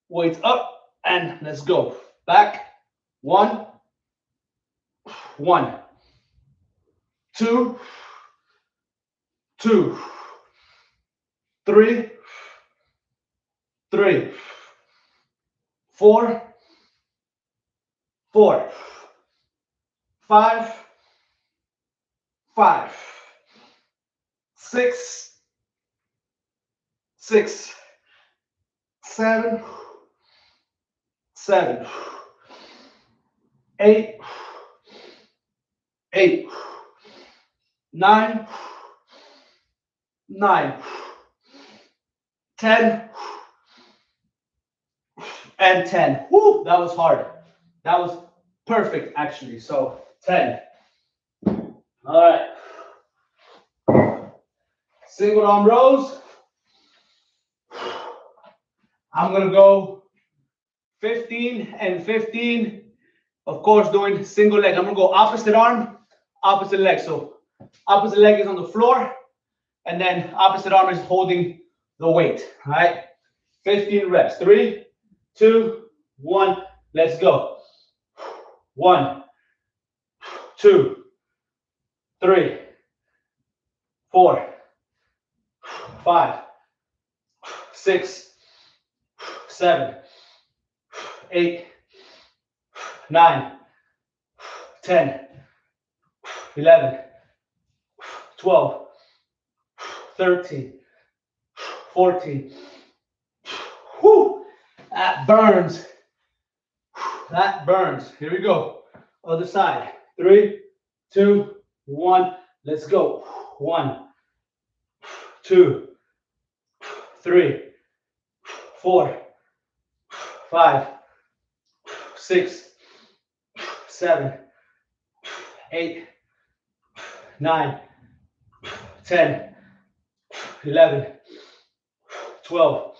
Weights up and let's go. Back. 1, 1, 2, 2, 3, 3, 4, 4, 5, 5, 6, 6, 7, 7, 8, 8, 9, 9, 10, and 10. Woo, that was hard. That was perfect, actually. So 10. All right. Single arm rows. I'm going to go 15 and 15. Of course, doing single leg. I'm going to go opposite arm, opposite leg. So opposite leg is on the floor, and then opposite arm is holding the weight. All right. 15 reps. 3, 2, 1. Let's go. 1, 2, 3, 4, 5, 6, 7, 8, 9, 10, 11, 12, 13, 14. Whew, that burns. That burns. Here we go. Other side. 3, 2, 1. Let's go. 1, 2, 3, 4, 5, 6, 7, 8, 9, 10, 11, 12,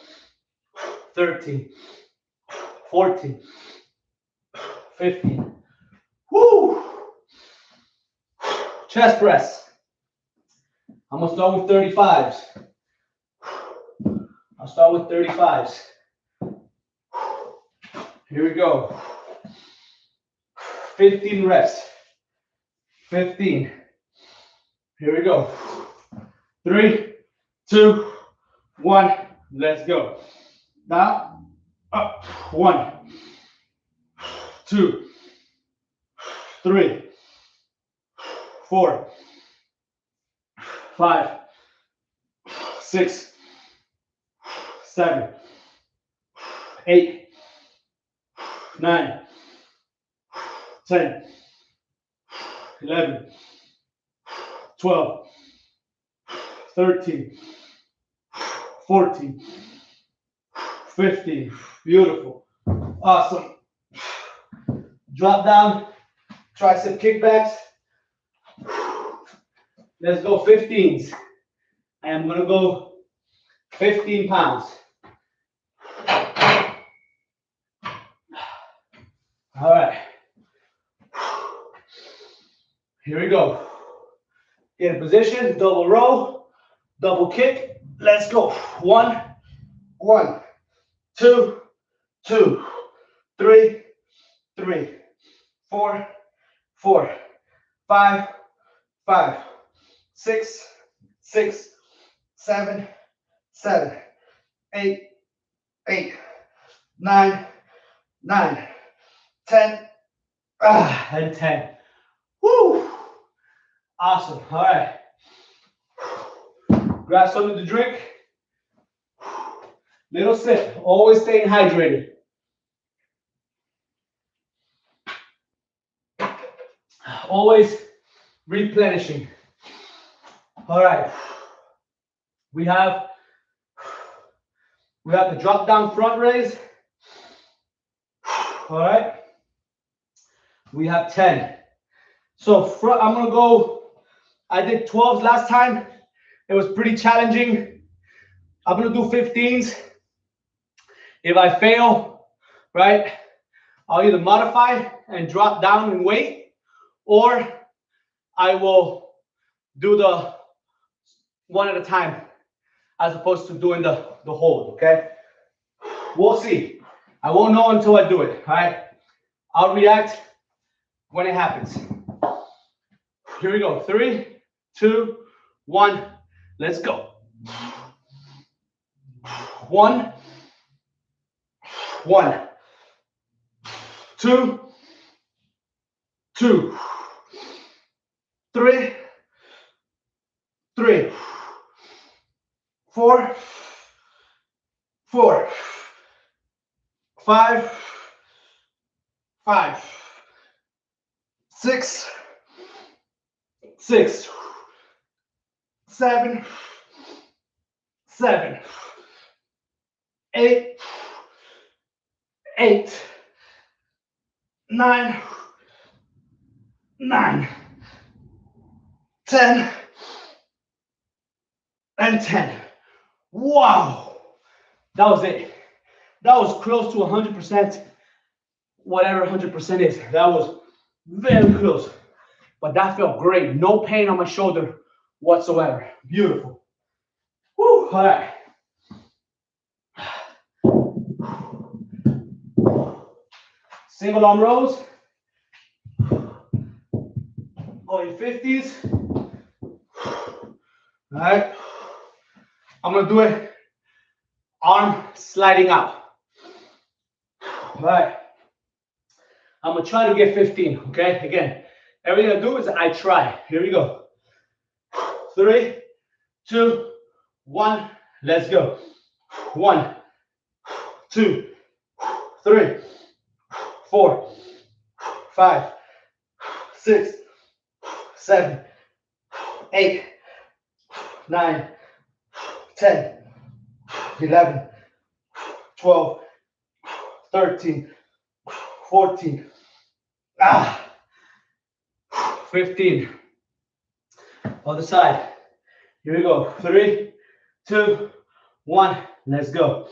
13, 14, 15. Woo! Chest press. I'm gonna start with 35s. I'll start with 35s. Here we go. 15 reps. 15. Here we go. 3, 2, 1. Let's go. Down, up. 1, 2, 3, 4, 5, 6, 7, 8, 9, 10, 11, 12, 13, 14, 15. Beautiful. Awesome. Drop down, tricep kickbacks. Let's go 15s. I am going to go 15 pounds. All right. Here we go. Get in position, double row, double kick. Let's go. 1, 1, 2, 2, 3, 3, 4, 4, 5, 5, 6, 6, 7, 7, 8, 8, 9, 9, 10, and 10. Woo! Awesome. All right. Grab something to drink. Little sip. Always staying hydrated. Always replenishing. All right. We have the drop down front raise. All right. We have 10. So I'm going to go. I did 12s last time. It was pretty challenging. I'm going to do 15s. If I fail, right, I'll either modify and drop down in weight, or I will do the one at a time as opposed to doing the hold, okay? We'll see. I won't know until I do it, all right? I'll react when it happens. Here we go. 3, 2, 1. Let's go. 1, 1, 2, 2, 3, 3, 4, 4, 5, 5, 6, 6, 7, 7, 8, 8, 9, 9, 10, and 10. Wow. That was it. That was close to 100%, whatever 100% is. That was very close. But that felt great. No pain on my shoulder whatsoever. Beautiful. Whew. All right. Single arm rows. Going 50s. All right. I'm going to do it arm sliding out. All right. I'm going to try to get 15, okay? Again, everything I do is I try. Here we go. 3, 2, 1. Let's go. 1, 2, 3, 4, 5, 6, 7, 8, 9, 10, 11, 12, 13, 14. 15. Other side. Here we go. 3, 2, 1. Let's go.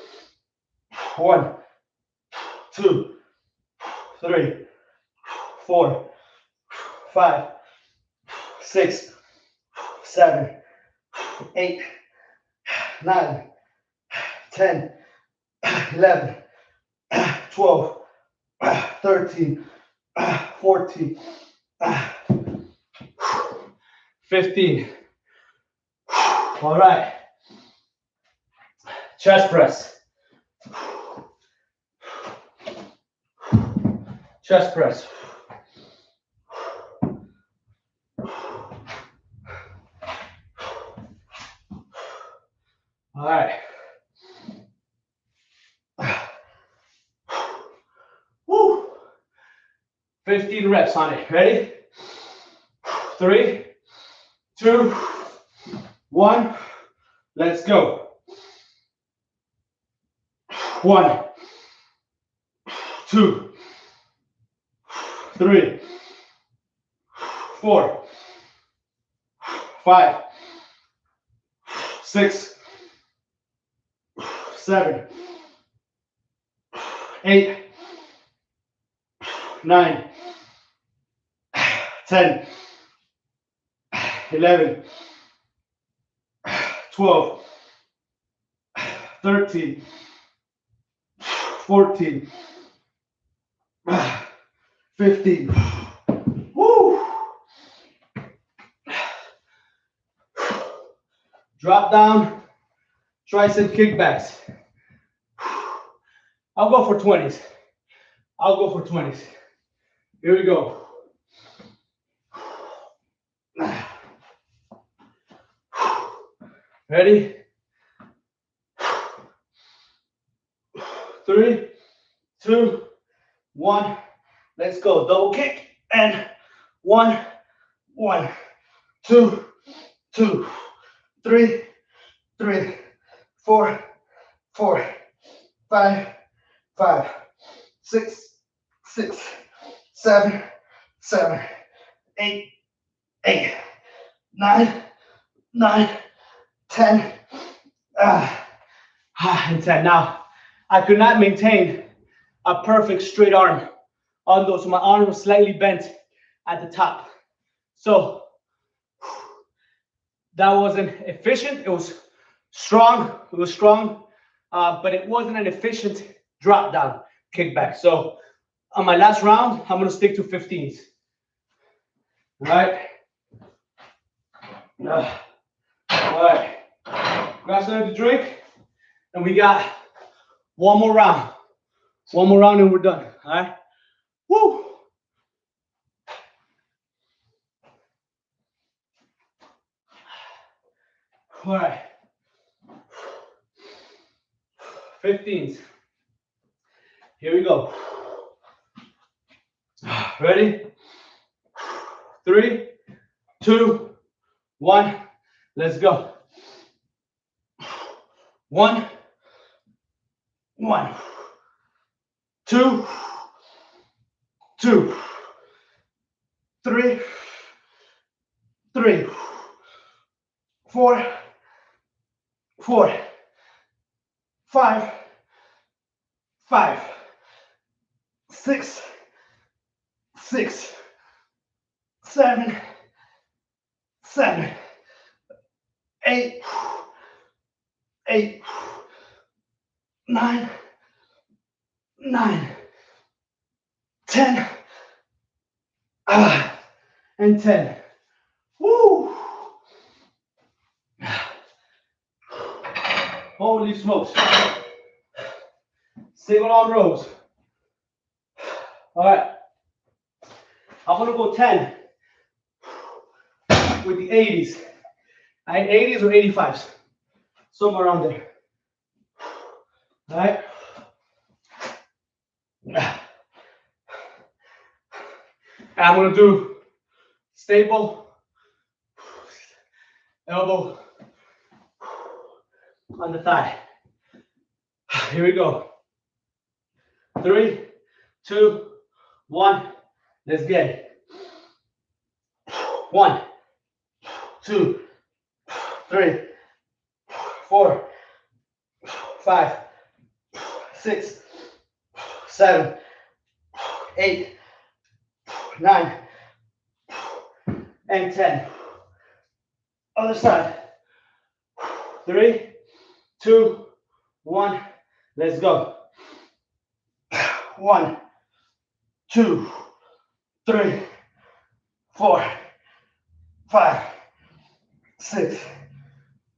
1, 2, 3, 4, 5, 6, 7, 8, 9, 10, 11, 12, 13, 14, 15. All right. Chest press. Chest press. All right. Woo. 15 reps on it. Ready? 3, 2, 1. Let's go. 1, 2, 3, 4, 5, 6, 7, 8, 9, 10, 11, 12, 13, 14, 15. Woo! Drop down, tricep kickbacks. I'll go for 20s. I'll go for 20s. Here we go. Ready? 3, 2, 1. Let's go. Double kick and 1, 1, 2, 2, 3, 3, 4, 4, 5, 5, 6, 6, 7, 7, 8, 8, 9, 9, 10, and 10. Now, I could not maintain a perfect straight arm on those. So my arm was slightly bent at the top. So that wasn't efficient. It was strong. It was strong, but it wasn't an efficient drop down kickback. So on my last round, I'm going to stick to 15s. All right. All right. Grab something to drink, and we got one more round. One more round, and we're done. All right. Woo. All right. 15s. Here we go. Ready? 3, 2, 1. Let's go. 1, 1, 2, 2, 3, 3, 4, 4, 5, 5, 6, 6, 7, 7, 8, 8, 9, 9, 10, and 10. Woo! Holy smokes. Single arm rows. All right. I'm going to go 10 with the 80s. I had 80s or 85s. Somewhere around there. All right. And I'm going to do stable, elbow on the thigh. Here we go. 3, 2, 1. Let's get it. 1, 2, 3, 4, 5, 6, 7, 8, 9, and 10. Other side. 3, 2, 1. Let's go. 1, 2, 3, 4, 5, 6,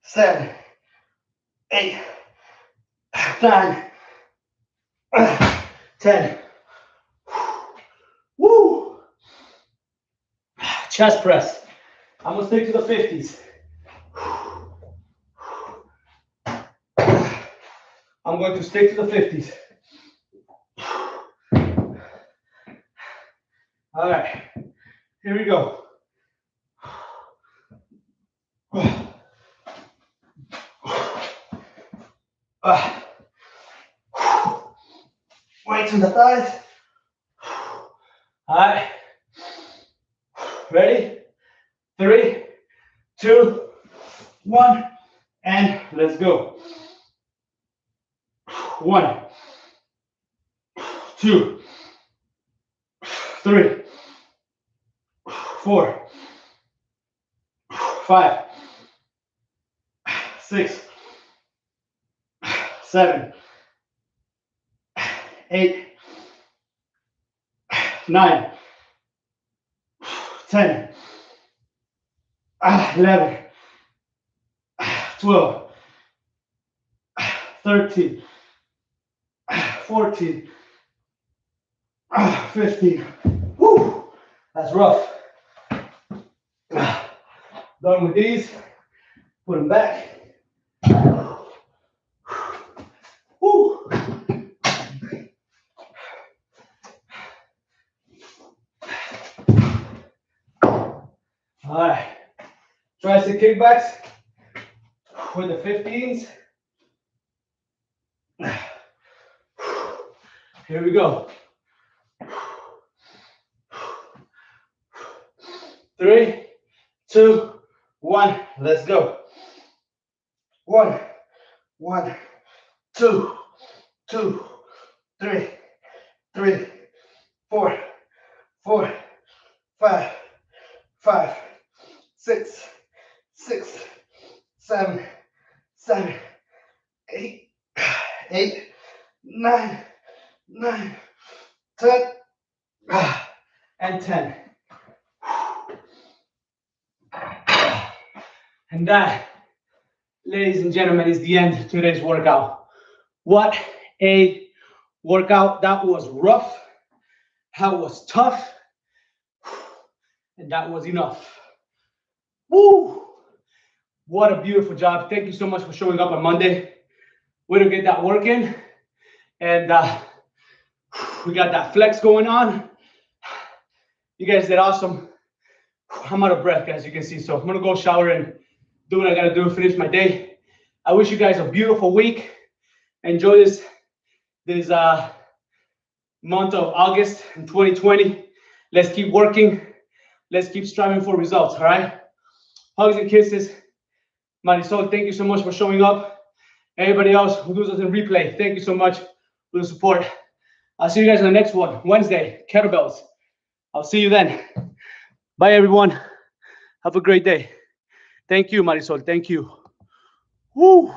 7, 8, 9, 10. Woo! Chest press. I'm gonna stick to the 50s. I'm going to stick to the 50s. All right, here we go. Weights on the thighs. All right, ready? 3, 2, 1, and let's go. 1, 2, 3, 4, 5, 6, 7, 8, 9, 10, 11, 12, 13, 14, 15. Woo! That's rough. Done with these. Put them back. Woo! All right. Tricep kickbacks with the 15s. Here we go. 3, 2, 1. Let's go. 1, 1, 2, 2, 3, 3, 4, 4, 5, 5, 6, 6, 7, 7, 8, 8, 9, 9, 10, and 10. And that, ladies and gentlemen, is the end of today's workout. What a workout. That was rough. That was tough. And that was enough. Woo! What a beautiful job. Thank you so much for showing up on Monday. Way to get that work in. And we got that flex going on. You guys did awesome. I'm out of breath, guys, you can see. So I'm going to go shower and do what I got to do, finish my day. I wish you guys a beautiful week. Enjoy this month of August in 2020. Let's keep working. Let's keep striving for results, all right? Hugs and kisses. Marisol, thank you so much for showing up. Everybody else who does us in replay, thank you so much for the support. I'll see you guys on the next one, Wednesday, kettlebells. I'll see you then. Bye, everyone. Have a great day. Thank you, Marisol. Thank you. Woo.